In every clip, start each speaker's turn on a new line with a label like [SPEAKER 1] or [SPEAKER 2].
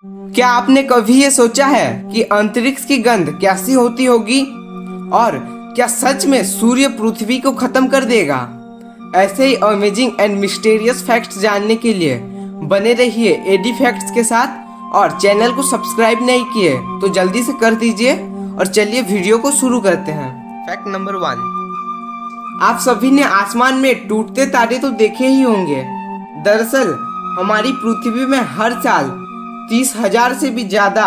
[SPEAKER 1] क्या आपने कभी ये सोचा है कि अंतरिक्ष की गंध कैसी होती होगी और क्या सच में सूर्य पृथ्वी को खत्म कर देगा? ऐसे ही अमेजिंग एंड मिस्टीरियस फैक्ट्स जानने के लिए बने रहिए एडी फैक्ट्स के साथ। और चैनल को सब्सक्राइब नहीं किए तो जल्दी से कर दीजिए और चलिए वीडियो को शुरू करते हैं। फैक्ट नंबर 1, आप सभी ने आसमान में टूटते तारे तो देखे ही होंगे। दरअसल हमारी पृथ्वी में हर साल 30,000 से भी ज्यादा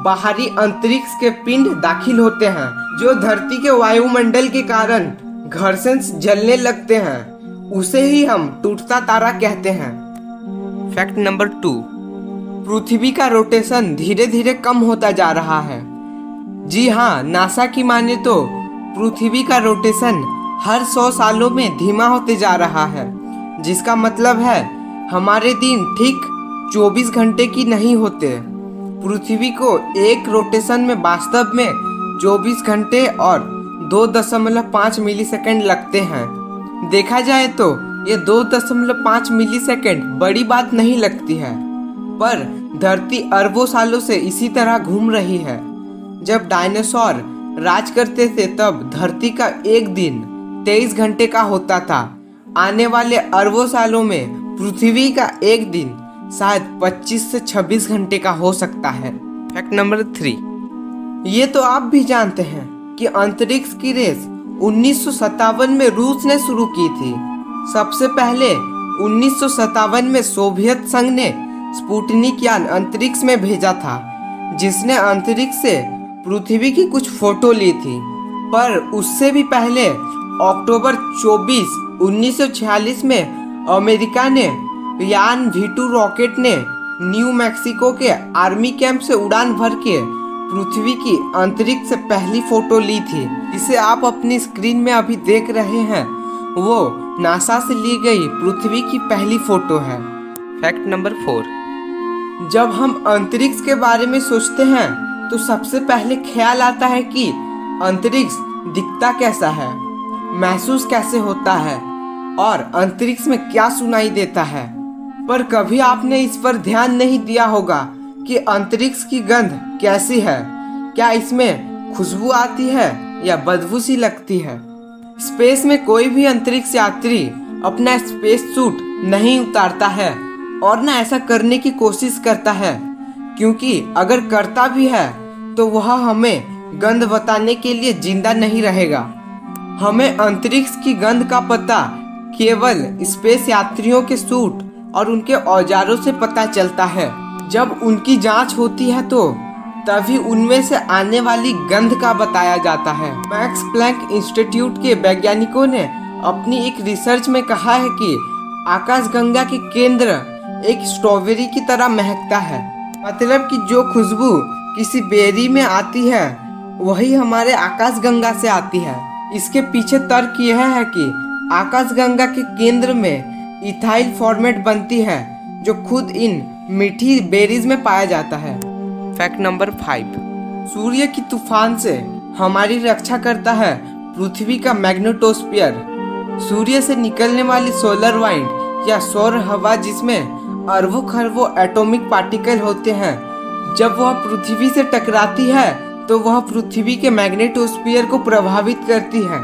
[SPEAKER 1] बाहरी अंतरिक्ष के पिंड दाखिल होते हैं, जो धरती के वायुमंडल के कारण घर्षण से जलने लगते हैं। उसे ही हम टूटता तारा कहते हैं। फैक्ट नंबर 2, पृथ्वी का रोटेशन धीरे धीरे कम होता जा रहा है। जी हाँ, नासा की माने तो पृथ्वी का रोटेशन हर 100 सालों में धीमा होते जा रहा है, जिसका मतलब है हमारे दिन ठीक 24 घंटे की नहीं होते। पृथ्वी को एक रोटेशन में वास्तव में 24 घंटे और 2.5 मिलीसेकंड लगते हैं। देखा जाए तो ये 2.5 मिलीसेकंड बड़ी बात नहीं लगती है, पर धरती अरबों सालों से इसी तरह घूम रही है। जब डायनासोर राज करते थे तब धरती का एक दिन 23 घंटे का होता था। आने वाले अरबों सालों में पृथ्वी का एक दिन शायद 25 से 26 घंटे का हो सकता है। फैक्ट नंबर 3, ये तो आप भी जानते हैं कि अंतरिक्ष की रेस 1957 में रूस ने शुरू की थी। सबसे पहले 1957 में सोवियत संघ ने स्पुतनिक यान अंतरिक्ष में भेजा था, जिसने अंतरिक्ष से पृथ्वी की कुछ फोटो ली थी। पर उससे भी पहले अक्टूबर 24, 1946 में अमेरिका ने यान V2 रॉकेट ने न्यू मैक्सिको के आर्मी कैंप से उड़ान भर के पृथ्वी की अंतरिक्ष से पहली फोटो ली थी। इसे आप अपनी स्क्रीन में अभी देख रहे हैं, वो नासा से ली गई पृथ्वी की पहली फोटो है। फैक्ट नंबर 4, जब हम अंतरिक्ष के बारे में सोचते हैं तो सबसे पहले ख्याल आता है कि अंतरिक्ष दिखता कैसा है, महसूस कैसे होता है और अंतरिक्ष में क्या सुनाई देता है। पर कभी आपने इस पर ध्यान नहीं दिया होगा कि अंतरिक्ष की गंध कैसी है। क्या इसमें खुशबू आती है या बदबू सी लगती है? स्पेस में कोई भी अंतरिक्ष यात्री अपना स्पेस सूट नहीं उतारता है और न ऐसा करने की कोशिश करता है, क्योंकि अगर करता भी है तो वह हमें गंध बताने के लिए जिंदा नहीं रहेगा। हमें अंतरिक्ष की गंध का पता केवल स्पेस यात्रियों के सूट और उनके औजारों से पता चलता है। जब उनकी जांच होती है तो तभी उनमें से आने वाली गंध का बताया जाता है। मैक्स प्लैंक इंस्टीट्यूट के वैज्ञानिकों ने अपनी एक रिसर्च में कहा है कि आकाशगंगा के केंद्र एक स्ट्रॉबेरी की तरह महकता है। मतलब कि जो खुशबू किसी बेरी में आती है वही हमारे आकाशगंगा से आती है। इसके पीछे तर्क यह है कि आकाशगंगा के केंद्र में इथाइल फॉर्मेट बनती है, जो खुद इन मीठी बेरीज में पाया जाता है। फैक्ट नंबर 5, सूर्य की तूफान से हमारी रक्षा करता है पृथ्वी का मैग्नेटोस्फीयर। सूर्य से निकलने वाली सोलर वाइंड या सौर हवा, जिसमें अरबों खरबों एटॉमिक पार्टिकल होते हैं, जब वह पृथ्वी से टकराती है तो वह पृथ्वी के मैग्नेटोस्फीयर को प्रभावित करती है।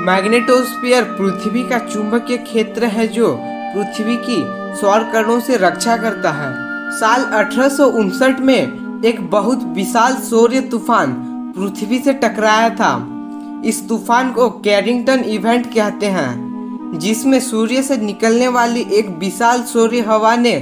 [SPEAKER 1] मैग्नेटोस्फीयर पृथ्वी का चुंबकीय क्षेत्र है जो पृथ्वी की सौर कणों से रक्षा करता है। साल 1859 में एक बहुत विशाल सौर्य तूफान पृथ्वी से टकराया था। इस तूफान को कैरिंगटन इवेंट कहते हैं, जिसमें सूर्य से निकलने वाली एक विशाल सौर्य हवा ने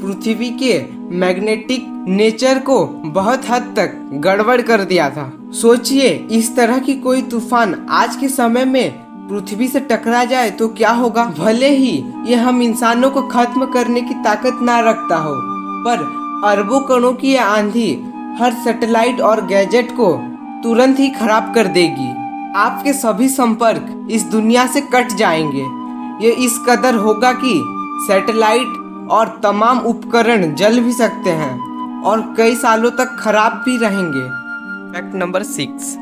[SPEAKER 1] पृथ्वी के मैग्नेटिक नेचर को बहुत हद तक गड़बड़ कर दिया था। सोचिए, इस तरह की कोई तूफान आज के समय में पृथ्वी से टकरा जाए तो क्या होगा। भले ही ये हम इंसानों को खत्म करने की ताकत ना रखता हो, पर अरबों कणों की यह आंधी हर सैटेलाइट और गैजेट को तुरंत ही खराब कर देगी। आपके सभी संपर्क इस दुनिया से कट जाएंगे। ये इस कदर होगा कि सैटेलाइट और तमाम उपकरण जल भी सकते हैं और कई सालों तक खराब भी रहेंगे। फैक्ट नंबर 6,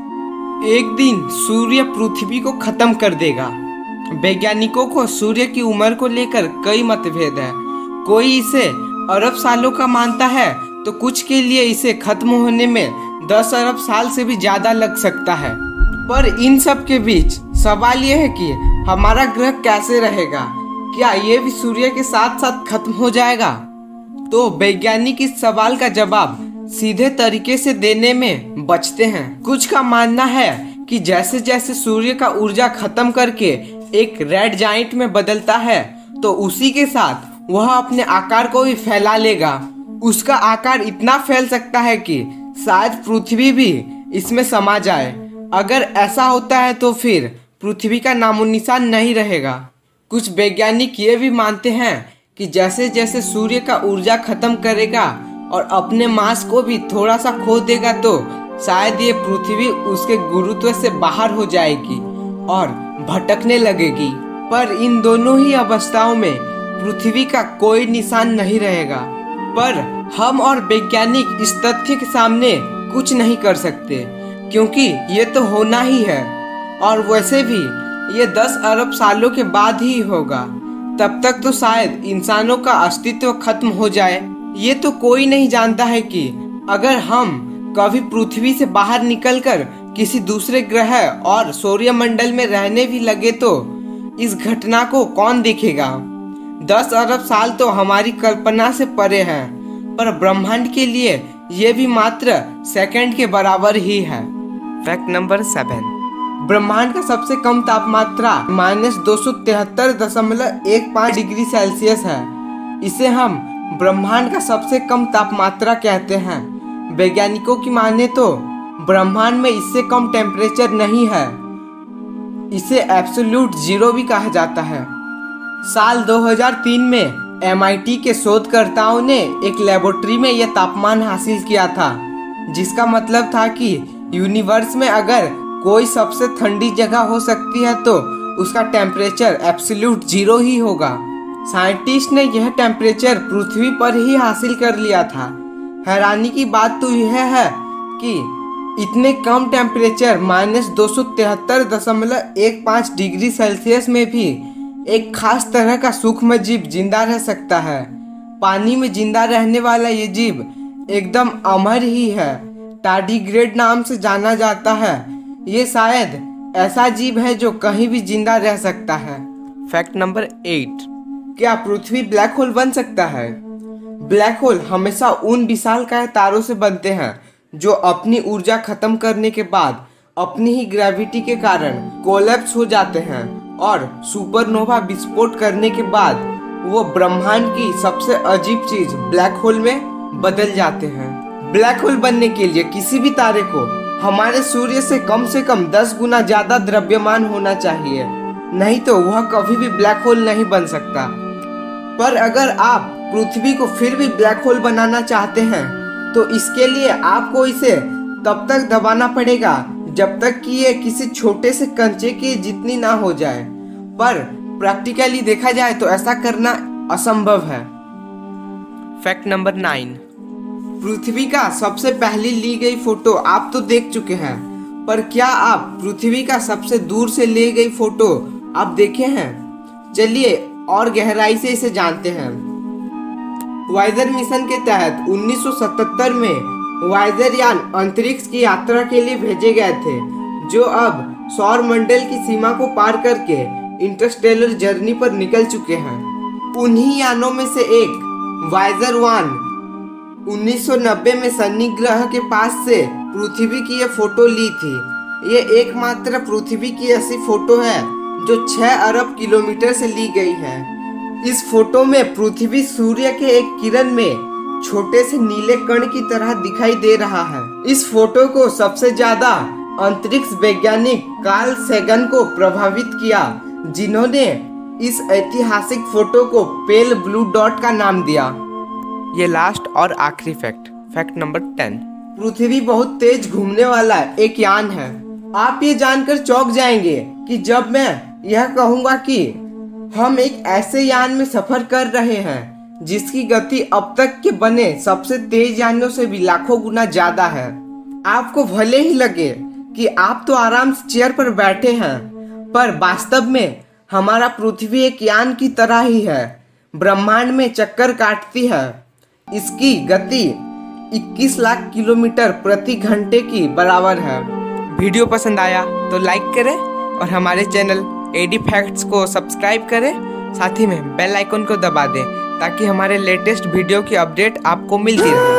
[SPEAKER 1] एक दिन सूर्य पृथ्वी को खत्म कर देगा। वैज्ञानिकों को सूर्य की उम्र को लेकर कई मतभेद है। कोई इसे अरब सालों का मानता है तो कुछ के लिए इसे खत्म होने में 10 अरब साल से भी ज्यादा लग सकता है। पर इन सब के बीच सवाल यह है कि हमारा ग्रह कैसे रहेगा, क्या ये भी सूर्य के साथ साथ खत्म हो जाएगा? तो वैज्ञानिक इस सवाल का जवाब सीधे तरीके से देने में बचते हैं। कुछ का मानना है कि जैसे जैसे सूर्य का ऊर्जा खत्म करके एक रेड जाइंट में बदलता है तो उसी के साथ वह अपने आकार को भी फैला लेगा। उसका आकार इतना फैल सकता है कि शायद पृथ्वी भी इसमें समा जाए। अगर ऐसा होता है तो फिर पृथ्वी का नामो निशान नहीं रहेगा। कुछ वैज्ञानिक ये भी मानते हैं कि जैसे जैसे सूर्य का ऊर्जा खत्म करेगा और अपने मास को भी थोड़ा सा खो देगा तो शायद ये पृथ्वी उसके गुरुत्व से बाहर हो जाएगी और भटकने लगेगी। पर इन दोनों ही अवस्थाओं में पृथ्वी का कोई निशान नहीं रहेगा। पर हम और वैज्ञानिक इस तथ्य के सामने कुछ नहीं कर सकते, क्योंकि ये तो होना ही है और वैसे भी ये 10 अरब सालों के बाद ही होगा। तब तक तो शायद इंसानों का अस्तित्व खत्म हो जाए। ये तो कोई नहीं जानता है कि अगर हम कभी पृथ्वी से बाहर निकलकर किसी दूसरे ग्रह और सौरमंडल में रहने भी लगे तो इस घटना को कौन देखेगा। 10 अरब साल तो हमारी कल्पना से परे है, पर ब्रह्मांड के लिए ये भी मात्र सेकंड के बराबर ही है। फैक्ट नंबर 7, ब्रह्मांड का सबसे कम तापमात्रा -273.15 डिग्री सेल्सियस है। इसे हम ब्रह्मांड का सबसे कम तापमात्रा कहते हैं। वैज्ञानिकों की माने तो ब्रह्मांड में इससे कम टेम्परेचर नहीं है। इसे एब्सोल्यूट जीरो भी कहा जाता है। साल 2003 में MIT के शोधकर्ताओं ने एक लेबोरेटरी में यह तापमान हासिल किया था, जिसका मतलब था कि यूनिवर्स में अगर कोई सबसे ठंडी जगह हो सकती है तो उसका टेम्परेचर एब्सोल्यूट जीरो ही होगा। साइंटिस्ट ने यह टेम्परेचर पृथ्वी पर ही हासिल कर लिया था। हैरानी की बात तो यह है कि इतने कम टेम्परेचर -273.15 डिग्री सेल्सियस में भी एक खास तरह का सूक्ष्म जीव जिंदा रह सकता है। पानी में जिंदा रहने वाला ये जीव एकदम अमर ही है। टार्डिग्रेड नाम से जाना जाता है। ये शायद ऐसा जीव है जो कहीं भी जिंदा रह सकता है। फैक्ट नंबर 8, क्या पृथ्वी ब्लैक होल बन सकता है? ब्लैक होल हमेशा उन विशालकाय तारों से बनते हैं जो अपनी ऊर्जा खत्म करने के बाद अपनी ही ग्रेविटी के कारण कोलैप्स हो जाते हैं और सुपरनोवा विस्फोट करने के बाद वो ब्रह्मांड की सबसे अजीब चीज ब्लैक होल में बदल जाते हैं। ब्लैक होल बनने के लिए किसी भी तारे को हमारे सूर्य से कम 10 गुना ज्यादा द्रव्यमान होना चाहिए, नहीं तो वह कभी भी ब्लैक होल नहीं बन सकता। पर अगर आप पृथ्वी को फिर भी ब्लैक होल बनाना चाहते हैं तो इसके लिए आपको इसे तब तक दबाना पड़ेगा जब तक कि ये किसी छोटे से कंचे के जितनी ना हो जाए। पर प्रैक्टिकली देखा जाए तो ऐसा करना असंभव है। फैक्ट नंबर 9, पृथ्वी का सबसे पहली ली गई फोटो आप तो देख चुके हैं, पर क्या आप पृथ्वी का सबसे दूर से ली गई फोटो आप देखे हैं? चलिए और गहराई से इसे जानते हैं। वाइजर मिशन के तहत 1977 में वाइजर यान अंतरिक्ष की यात्रा के लिए भेजे गए थे, जो अब सौर मंडल की सीमा को पार करके इंटरस्टेलर जर्नी पर निकल चुके हैं। उन्हीं यानों में से एक वाइजर 1 1990 में शनि ग्रह के पास से पृथ्वी की यह फोटो ली थी। ये एकमात्र पृथ्वी की ऐसी फोटो है जो 6 अरब किलोमीटर से ली गई है। इस फोटो में पृथ्वी सूर्य के एक किरण में छोटे से नीले कण की तरह दिखाई दे रहा है। इस फोटो को सबसे ज्यादा अंतरिक्ष वैज्ञानिक कार्ल सैगन को प्रभावित किया, जिन्होंने इस ऐतिहासिक फोटो को पेल ब्लू डॉट का नाम दिया। ये लास्ट और आखिरी फैक्ट नंबर 10, पृथ्वी बहुत तेज घूमने वाला एक यान है। आप ये जानकर चौंक जाएंगे कि जब मैं यह कहूंगा कि हम एक ऐसे यान में सफर कर रहे हैं जिसकी गति अब तक के बने सबसे तेज यानों से भी लाखों गुना ज्यादा है। आपको भले ही लगे कि आप तो आराम से चेयर पर बैठे हैं, पर वास्तव में हमारा पृथ्वी एक यान की तरह ही है। ब्रह्मांड में चक्कर काटती है। इसकी गति 21 लाख किलोमीटर प्रति घंटे की बराबर है। वीडियो पसंद आया तो लाइक करें और हमारे चैनल एडी फैक्ट्स को सब्सक्राइब करें, साथ ही में बेल आइकन को दबा दें ताकि हमारे लेटेस्ट वीडियो की अपडेट आपको मिलती रहे।